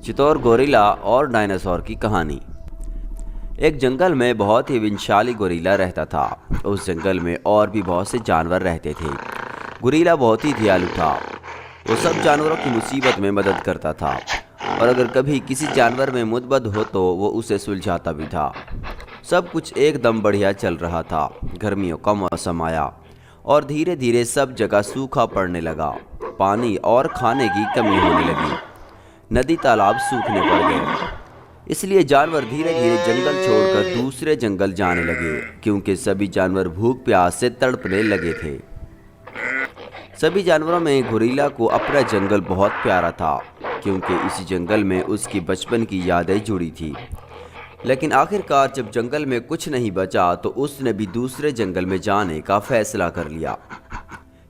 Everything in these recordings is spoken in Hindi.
चितौर गोरिल्ला और डायनासोर की कहानी। एक जंगल में बहुत ही विशाली गोरिल्ला रहता था। उस जंगल में और भी बहुत से जानवर रहते थे। गोरिल्ला बहुत ही दयालु था। वो सब जानवरों की मुसीबत में मदद करता था और अगर कभी किसी जानवर में मुसीबत हो तो वो उसे सुलझाता भी था। सब कुछ एकदम बढ़िया चल रहा था। गर्मियों का मौसम आया और धीरे धीरे सब जगह सूखा पड़ने लगा। पानी और खाने की कमी होने लगी। नदी तालाब सूखने पड़ गए। इसलिए जानवर धीरे धीरे जंगल छोड़कर दूसरे जंगल जाने लगे, क्योंकि सभी जानवर भूख प्यास से तड़पने लगे थे। सभी जानवरों में गोरिल्ला को अपना जंगल बहुत प्यारा था, क्योंकि इसी जंगल में उसकी बचपन की यादें जुड़ी थी। लेकिन आखिरकार जब जंगल में कुछ नहीं बचा तो उसने भी दूसरे जंगल में जाने का फैसला कर लिया,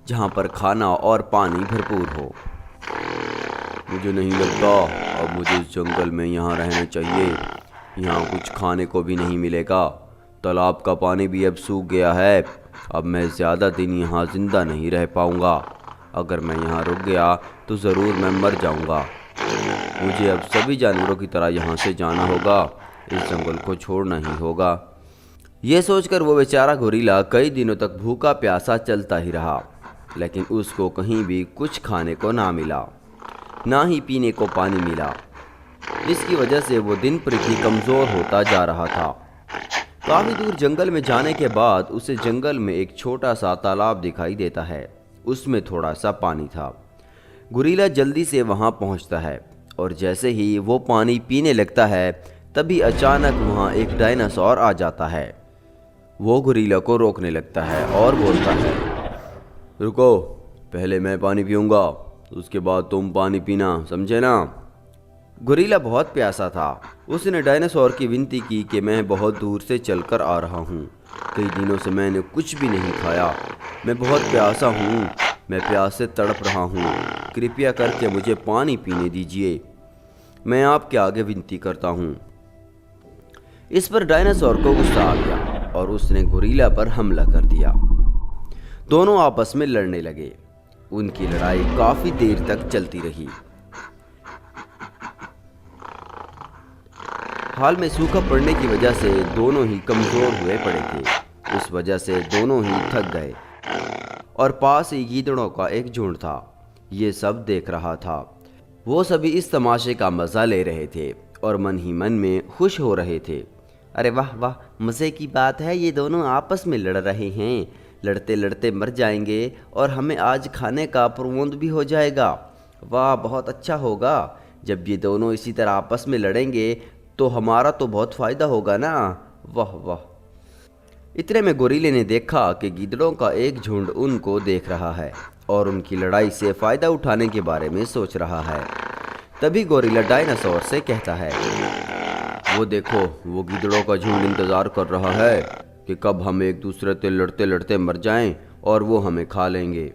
जहाँ पर खाना और पानी भरपूर हो। मुझे नहीं लगता अब मुझे इस जंगल में यहाँ रहना चाहिए। यहाँ कुछ खाने को भी नहीं मिलेगा। तालाब का पानी भी अब सूख गया है। अब मैं ज़्यादा दिन यहाँ ज़िंदा नहीं रह पाऊँगा। अगर मैं यहाँ रुक गया तो ज़रूर मैं मर जाऊँगा। मुझे अब सभी जानवरों की तरह यहाँ से जाना होगा। इस जंगल को छोड़ना ही होगा। ये सोचकर वो बेचारा गोरिल्ला कई दिनों तक भूखा प्यासा चलता ही रहा, लेकिन उसको कहीं भी कुछ खाने को ना मिला, ना ही पीने को पानी मिला। इसकी वजह से वो दिन प्रति कमज़ोर होता जा रहा था। काफ़ी दूर जंगल में जाने के बाद उसे जंगल में एक छोटा सा तालाब दिखाई देता है। उसमें थोड़ा सा पानी था। गोरिल्ला जल्दी से वहाँ पहुँचता है और जैसे ही वो पानी पीने लगता है तभी अचानक वहाँ एक डायनासोर आ जाता है। वो गोरिल्ला को रोकने लगता है और बोलता है, रुको, पहले मैं पानी पीऊँगा, उसके बाद तुम पानी पीना, समझे ना। गोरिल्ला बहुत प्यासा था। उसने डायनासोर की विनती की कि मैं बहुत दूर से चलकर आ रहा हूँ। कई दिनों से मैंने कुछ भी नहीं खाया। मैं बहुत प्यासा हूँ। मैं प्यास से तड़प रहा हूँ। कृपया करके मुझे पानी पीने दीजिए। मैं आपके आगे विनती करता हूँ। इस पर डायनासोर को गुस्सा आ गया और उसने गोरिल्ला पर हमला कर दिया। दोनों आपस में लड़ने लगे। उनकी लड़ाई काफी देर तक चलती रही। हाल में सूखा पड़ने की वजह से दोनों ही कमजोर हुए पड़े थे। उस वजह से दोनों ही थक गए और पास ही गीदड़ों का एक झुंड था। ये सब देख रहा था। वो सभी इस तमाशे का मजा ले रहे थे और मन ही मन में खुश हो रहे थे। अरे वाह वाह, मज़े की बात है, ये दोनों आपस में लड़ रहे हैं। लड़ते लड़ते मर जाएंगे और हमें आज खाने का प्रबंध भी हो जाएगा। वाह, बहुत अच्छा होगा। जब ये दोनों इसी तरह आपस में लड़ेंगे तो हमारा तो बहुत फ़ायदा होगा ना। वाह वाह। इतने में गोरिल्ले ने देखा कि गीदड़ों का एक झुंड उनको देख रहा है और उनकी लड़ाई से फ़ायदा उठाने के बारे में सोच रहा है। तभी गोरिल्ला डायनासोर से कहता है, वो देखो, वो गीदड़ों का झुंड इंतज़ार कर रहा है कि कब हम एक दूसरे से लड़ते लड़ते मर जाएं और वो हमें खा लेंगे।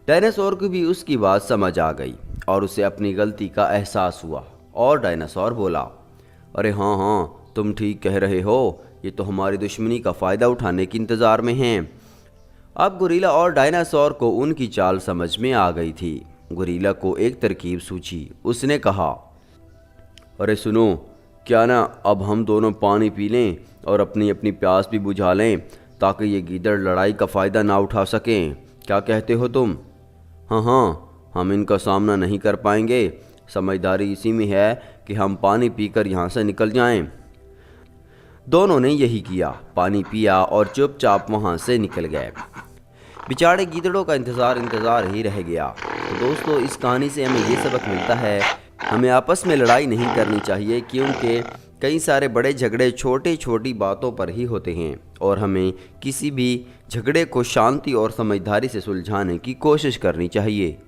डायनासोर को भी उसकी बात समझ आ गई और उसे अपनी गलती का एहसास हुआ और डायनासोर बोला, अरे हाँ हाँ, तुम ठीक कह रहे हो। ये तो हमारी दुश्मनी का फ़ायदा उठाने के इंतज़ार में हैं। अब गोरिल्ला और डायनासोर को उनकी चाल समझ में आ गई थी। गोरिल्ला को एक तरकीब सूझी। उसने कहा, अरे सुनो, क्या ना अब हम दोनों पानी पी लें और अपनी अपनी प्यास भी बुझा लें, ताकि ये गीदड़ लड़ाई का फ़ायदा ना उठा सकें। क्या कहते हो तुम? हाँ हाँ, हम इनका सामना नहीं कर पाएंगे। समझदारी इसी में है कि हम पानी पीकर यहाँ से निकल जाएं। दोनों ने यही किया। पानी पिया और चुपचाप वहाँ से निकल गए। बेचारे गीदड़ों का इंतज़ार ही रह गया। तो दोस्तों, इस कहानी से हमें ये सबक मिलता है, हमें आपस में लड़ाई नहीं करनी चाहिए, क्योंकि कई सारे बड़े झगड़े छोटी छोटी बातों पर ही होते हैं और हमें किसी भी झगड़े को शांति और समझदारी से सुलझाने की कोशिश करनी चाहिए।